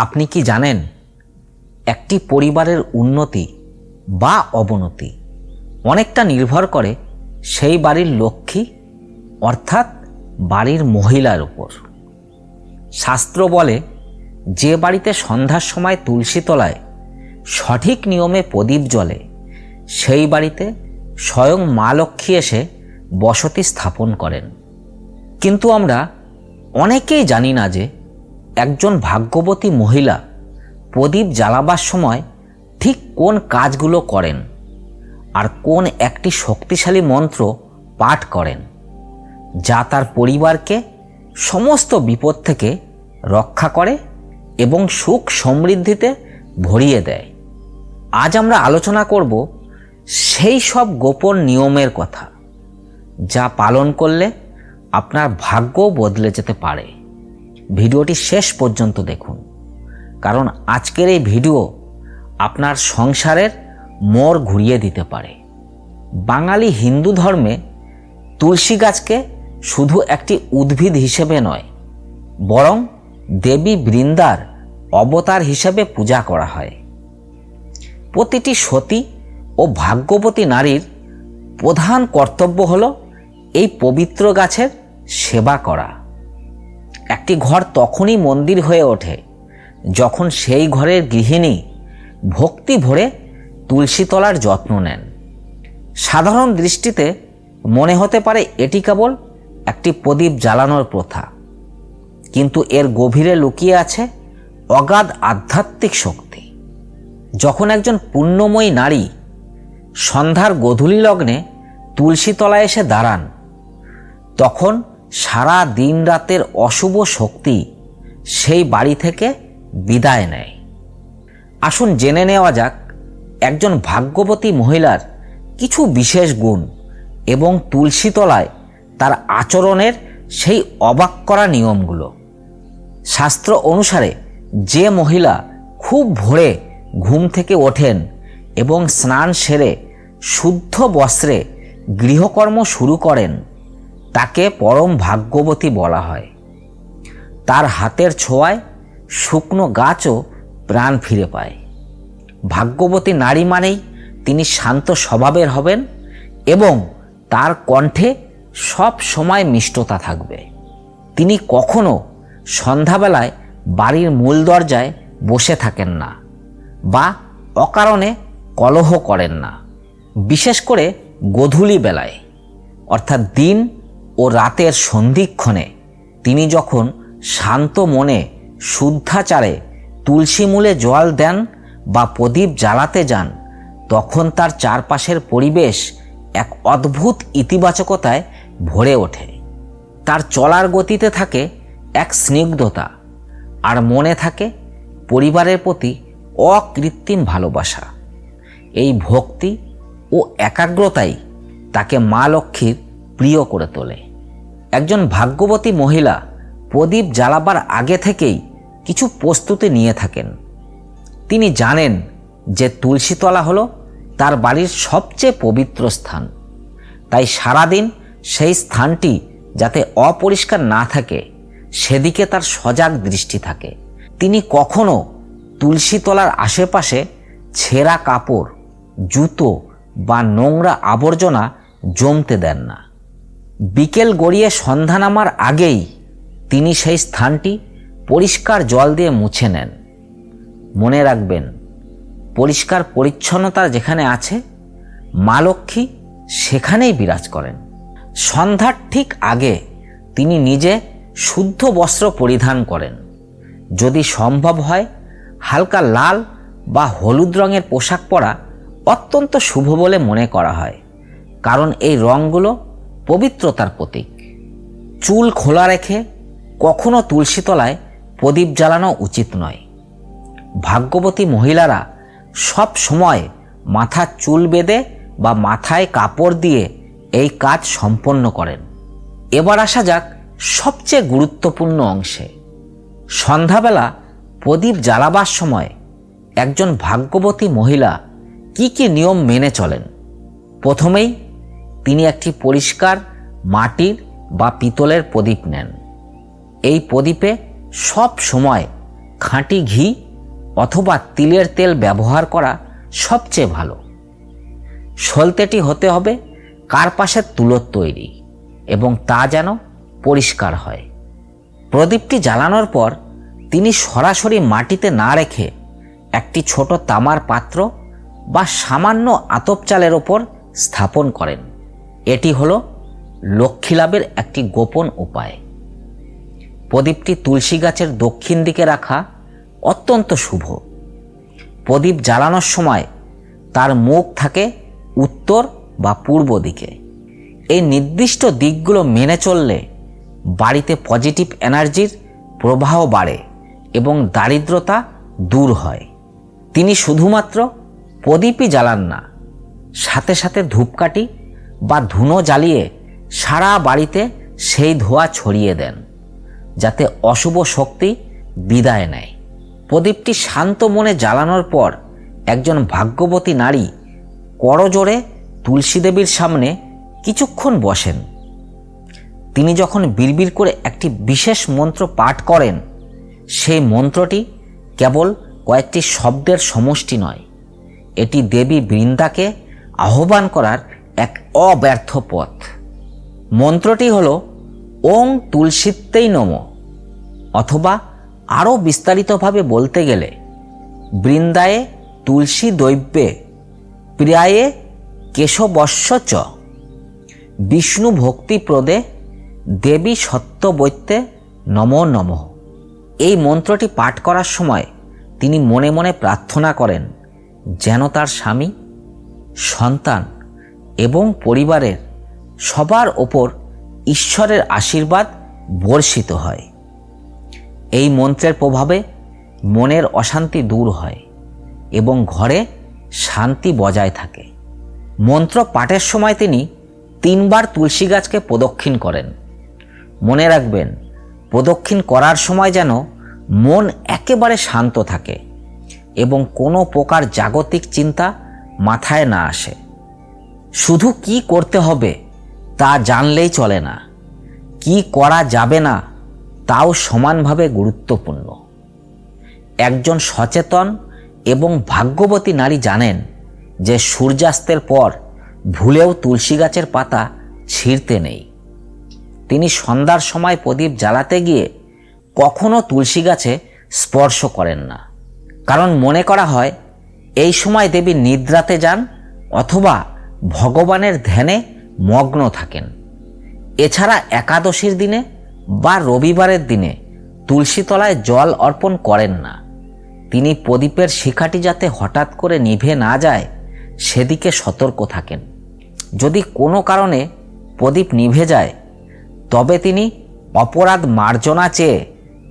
আপনি কি জানেন একটি পরিবারের উন্নতি বা অবনতি অনেকটা নির্ভর করে সেই বাড়ির লক্ষ্মী অর্থাৎ বাড়ির মহিলার উপর। শাস্ত্র বলে, যে বাড়িতে সন্ধ্যার সময় তুলসী তলায় সঠিক নিয়মে প্রদীপ জ্বলে সেই বাড়িতে স্বয়ং মা লক্ষ্মী এসে বসতি স্থাপন করেন। কিন্তু আমরা অনেকেই জানি না যে একজন ভাগ্যবতী মহিলা প্রদীপ জ্বালাবার সময় ঠিক কোন কাজগুলো করেন আর কোন একটি শক্তিশালী মন্ত্র পাঠ করেন, যা তার পরিবারকে সমস্ত বিপদ থেকে রক্ষা করে এবং সুখ সমৃদ্ধিতে ভরিয়ে দেয়। আজ আমরা আলোচনা করব সেই সব গোপন নিয়মের কথা, যা পালন করলে আপনার ভাগ্য বদলে যেতে পারে। ভিডিওটি শেষ পর্যন্ত দেখুন, কারণ আজকের এই ভিডিও আপনার সংসারের মোড় ঘুরিয়ে দিতে পারে। বাঙালি হিন্দু ধর্মে তুলসী গাছকে শুধু একটি উদ্ভিদ হিসেবে নয়, বরং দেবী বৃন্দার অবতার হিসেবে পূজা করা হয়। প্রতিটি সতী ও ভাগ্যবতী নারীর প্রধান কর্তব্য হল এই পবিত্র গাছের সেবা করা। একটি ঘর তখনই মন্দির হয়ে ওঠে যখন সেই ঘরের গৃহিণী ভক্তি ভরে তুলসী তলার যত্ন নেন। সাধারণ দৃষ্টিতে মনে হতে পারে এটি কেবল একটি প্রদীপ জ্বালানোর প্রথা, কিন্তু এর গভীরে লুকিয়ে আছে অগাধ আধ্যাত্মিক শক্তি। যখন একজন পুণ্যময়ী নারী সন্ধ্যার গোধূলি লগ্নে তুলসী তলায় এসে দাঁড়ান, তখন সারা দিন রাতের অশুভ শক্তি সেই বাড়ি থেকে বিদায় নেয়। আসুন জেনে নেওয়া যাক একজন ভাগ্যবতী মহিলার কিছু বিশেষ গুণ এবং তুলসী তলায় তার আচরণের সেই অবাক করা নিয়মগুলো। শাস্ত্র অনুসারে যে মহিলা খুব ভোরে ঘুম থেকে ওঠেন এবং স্নান সেরে শুদ্ধ বস্ত্রে গৃহকর্ম শুরু করেন, তাকে পরম ভাগ্যবতী বলা হয়। তার হাতের ছোঁয়ায় শুকনো গাছও প্রাণ ফিরে পায়। ভাগ্যবতী নারী মানেই তিনি শান্ত স্বভাবের হবেন এবং তার কণ্ঠে সব সময় মিষ্টতা থাকবে। তিনি কখনো সন্ধ্যাবেলায় বাড়ির মূল দরজায় বসে থাকেন না বা অকারণে কলহ করেন না। বিশেষ করে গোধূলি বেলায় অর্থাৎ দিন ও রাতের সন্ধিক্ষণে তিনি যখন শান্ত মনে শুদ্ধাচারে তুলসী মূলে জল দেন বা প্রদীপ জ্বালাতে যান, তখন তার চারপাশের পরিবেশ এক অদ্ভুত ইতিবাচকতায় ভরে ওঠে। তার চলার গতিতে থাকে এক স্নিগ্ধতা, আর মনে থাকে পরিবারের প্রতি অকৃত্রিম ভালোবাসা। এই ভক্তি ও একাগ্রতাই তাকে মা লক্ষ্মীর প্রিয় করে তোলে। একজন ভাগ্যবতী মহিলা প্রদীপ জ্বালাবার আগে থেকেই কিছু প্রস্তুতি নিয়ে থাকেন। তিনি জানেন যে তুলসীতলা হলো তার বাড়ির সবচেয়ে পবিত্র স্থান, তাই সারাদিন সেই স্থানটি যাতে অপরিষ্কার না থাকে সেদিকে তার সজাগ দৃষ্টি থাকে। তিনি কখনো তুলসীতলার আশেপাশে ছেঁড়া কাপড়, জুতো বা নোংরা আবর্জনা জমতে দেন না। বিকেল গড়িয়ে সন্ধ্যা নামার আগেই তিনি সেই স্থানটি পরিষ্কার জল দিয়ে মুছে নেন। মনে রাখবেন, পরিষ্কার পরিচ্ছন্নতা যেখানে আছে, মা লক্ষ্মী সেখানেই বিরাজ করেন। সন্ধ্যার ঠিক আগে তিনি নিজে শুদ্ধ বস্ত্র পরিধান করেন। যদি সম্ভব হয় হালকা লাল বা হলুদ রঙের পোশাক পরা অত্যন্ত শুভ বলে মনে করা হয়, কারণ এই রঙগুলো পবিত্রতার প্রতীক। চুল খোলা রেখে কখনো তুলসী তলায় প্রদীপ জ্বালানো উচিত নয়। ভাগ্যবতী মহিলারা সব সময় মাথার চুল বেঁধে বা মাথায় কাপড় দিয়ে এই কাজ সম্পন্ন করেন। এবার আসা যাক সবচেয়ে গুরুত্বপূর্ণ অংশে। সন্ধ্যাবেলা প্রদীপ জ্বালাবার সময় একজন ভাগ্যবতী মহিলা কি কি নিয়ম মেনে চলেন। প্রথমেই তিনি একটি পরিষ্কার মাটির বা পিতলের প্রদীপ নেন। এই প্রদীপে সব সময় খাঁটি ঘি অথবা তিলের তেল ব্যবহার করা সবচেয়ে ভালো। সলতেটি হতে হবে কার্পাসের তুলোর তৈরি এবং তা যেন পরিষ্কার হয়। প্রদীপটি জ্বালানোর পর তিনি সরাসরি মাটিতে না রেখে একটি ছোট তামার পাত্র বা সামান্য আতপ চালের ওপর স্থাপন করেন। এটি হলো লক্ষ্মী লাভের একটি গোপন উপায়। প্রদীপটি তুলসী গাছের দক্ষিণ দিকে রাখা অত্যন্ত শুভ। প্রদীপ জ্বালানোর সময় তার মুখ থাকে উত্তর বা পূর্ব দিকে। এই নির্দিষ্ট দিকগুলো মেনে চললে বাড়িতে পজিটিভ এনার্জির প্রবাহ বাড়ে এবং দারিদ্রতা দূর হয়। তিনি শুধুমাত্র প্রদীপই জ্বালান না, সাথে সাথে ধূপকাঠি বা ধুনো জ্বালিয়ে সারা বাড়িতে সেই ধোঁয়া ছড়িয়ে দেন, যাতে অশুভ শক্তি বিদায় নেয়। প্রদীপটি শান্ত মনে জ্বালানোর পর একজন ভাগ্যবতী নারী করজোড়ে তুলসী দেবীর সামনে কিছুক্ষণ বসেন। তিনি যখন বিড়বিড় করে একটি বিশেষ মন্ত্র পাঠ করেন, সেই মন্ত্রটি কেবল কয়েকটি শব্দের সমষ্টি নয়, এটি দেবী বৃন্দাকে আহ্বান করার এক অব্যর্থ পথ। মন্ত্রটি হল ওং তুলসীত্তেই নমঃ, অথবা আরও বিস্তারিতভাবে বলতে গেলে বৃন্দায়ে তুলসী দৈব্যে প্রিয়ায়ে কেশবস্য চ বিষ্ণু ভক্তিপ্রদে দেবী সত্যবৈত্যে নমো নমঃ। এই মন্ত্রটি পাঠ করার সময় তিনি মনে মনে প্রার্থনা করেন যেন তার স্বামী, সন্তান এবং পরিবারের সবার ওপর ঈশ্বরের আশীর্বাদ বর্ষিত হয়। এই মন্ত্রের প্রভাবে মনের অশান্তি দূর হয় এবং ঘরে শান্তি বজায় থাকে। মন্ত্র পাঠের সময় তিনি 3 বার তুলসী গাছকে প্রদক্ষিণ করেন। মনে রাখবেন, প্রদক্ষিণ করার সময় যেন মন একেবারে শান্ত থাকে এবং কোনো প্রকার জাগতিক চিন্তা মাথায় না আসে। শুধু কি করতে হবে তা জানলেই চলে না, কি করা যাবে না তাও সমানভাবে গুরুত্বপূর্ণ। একজন সচেতন এবং ভাগ্যবতী নারী জানেন যে সূর্যাস্তের পর ভুলেও তুলসী গাছের পাতা ছিঁড়তে নেই। তিনি সন্ধ্যার সময় প্রদীপ জ্বালাতে গিয়ে কখনো তুলসী গাছে স্পর্শ করেন না, কারণ মনে করা হয় এই সময় দেবী নিদ্রাতে যান অথবা ভগবানের ধ্যানে মগ্ন থাকেন। এছাড়া একাদশীর দিনে বা রবিবারের দিনে তুলসী তলায় জল অর্পণ করেন না। তিনি প্রদীপের শিখাটি যাতে হঠাৎ করে নিভে না যায় সেদিকে সতর্ক থাকেন। যদি কোনো কারণে প্রদীপ নিভে যায় তবে তিনি অপরাধ মার্জনা চেয়ে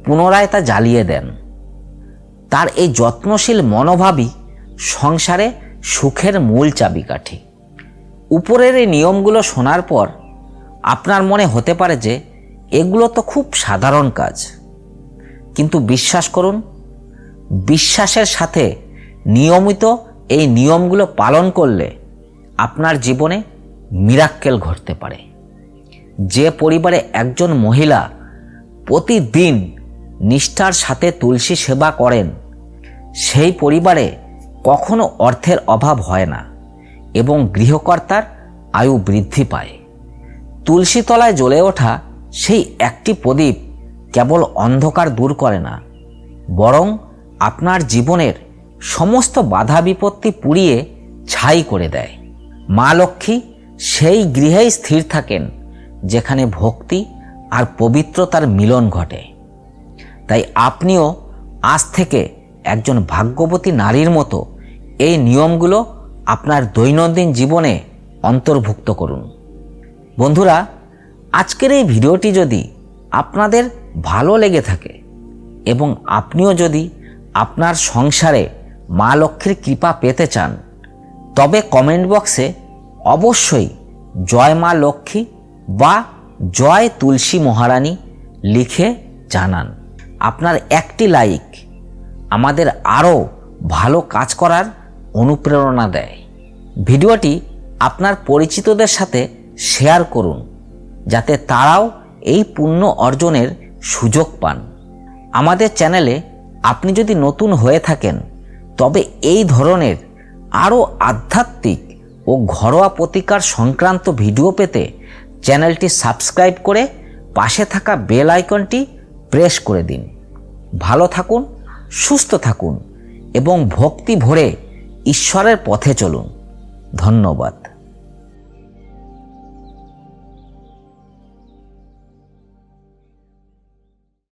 পুনরায় তা জ্বালিয়ে দেন। তার এই যত্নশীল মনোভাবই সংসারে সুখের মূল চাবিকাঠি। উপরের এই নিয়মগুলো শোনার পর আপনার মনে হতে পারে যে এগুলো তো খুব সাধারণ কাজ, কিন্তু বিশ্বাস করুন, বিশ্বাসের সাথে নিয়মিত এই নিয়মগুলো পালন করলে আপনার জীবনে মিরাক্কেল ঘটতে পারে। যে পরিবারে একজন মহিলা প্রতিদিন নিষ্ঠার সাথে তুলসী সেবা করেন, সেই পরিবারে কখনো অর্থের অভাব হয় না এবং গৃহকর্তার আয়ু বৃদ্ধি পায়। তুলসী তলায় জ্বলে ওঠা সেই একটি প্রদীপ কেবল অন্ধকার দূর করে না, বরং আপনার জীবনের সমস্ত বাধা বিপত্তি পুড়িয়ে ছাই করে দেয়। মা লক্ষ্মী সেই গৃহেই স্থির থাকেন যেখানে ভক্তি আর পবিত্রতার মিলন ঘটে। তাই আপনিও আজ থেকে একজন ভাগ্যবতী নারীর মতো এই নিয়মগুলো আপনার দৈনন্দিন জীবনে অন্তর্ভুক্ত করুন। বন্ধুরা, আজকের এই ভিডিওটি যদি আপনাদের ভালো লেগে থাকে এবং আপনিও যদি আপনার সংসারে মা লক্ষ্মীর কৃপা পেতে চান, তবে কমেন্ট বক্সে অবশ্যই জয় মা লক্ষ্মী বা জয় তুলসী মহারানী লিখে জানান। আপনার একটি লাইক আমাদের আরও ভালো কাজ করার অনুপ্রেরণা দেয়। ভিডিওটি আপনার পরিচিতদের সাথে শেয়ার করুন যাতে তারাও এই পুণ্য অর্জনের সুযোগ পান। আমাদের চ্যানেলে আপনি যদি নতুন হয়ে থাকেন তবে এই ধরনের আরও আধ্যাত্মিক ও ঘরোয়া প্রতিকার সংক্রান্ত ভিডিও পেতে চ্যানেলটি সাবস্ক্রাইব করে পাশে থাকা বেল আইকনটি প্রেস করে দিন। ভালো থাকুন, সুস্থ থাকুন এবং ভক্তি ভরে ঈশ্বরের পথে চলুন। ধন্যবাদ।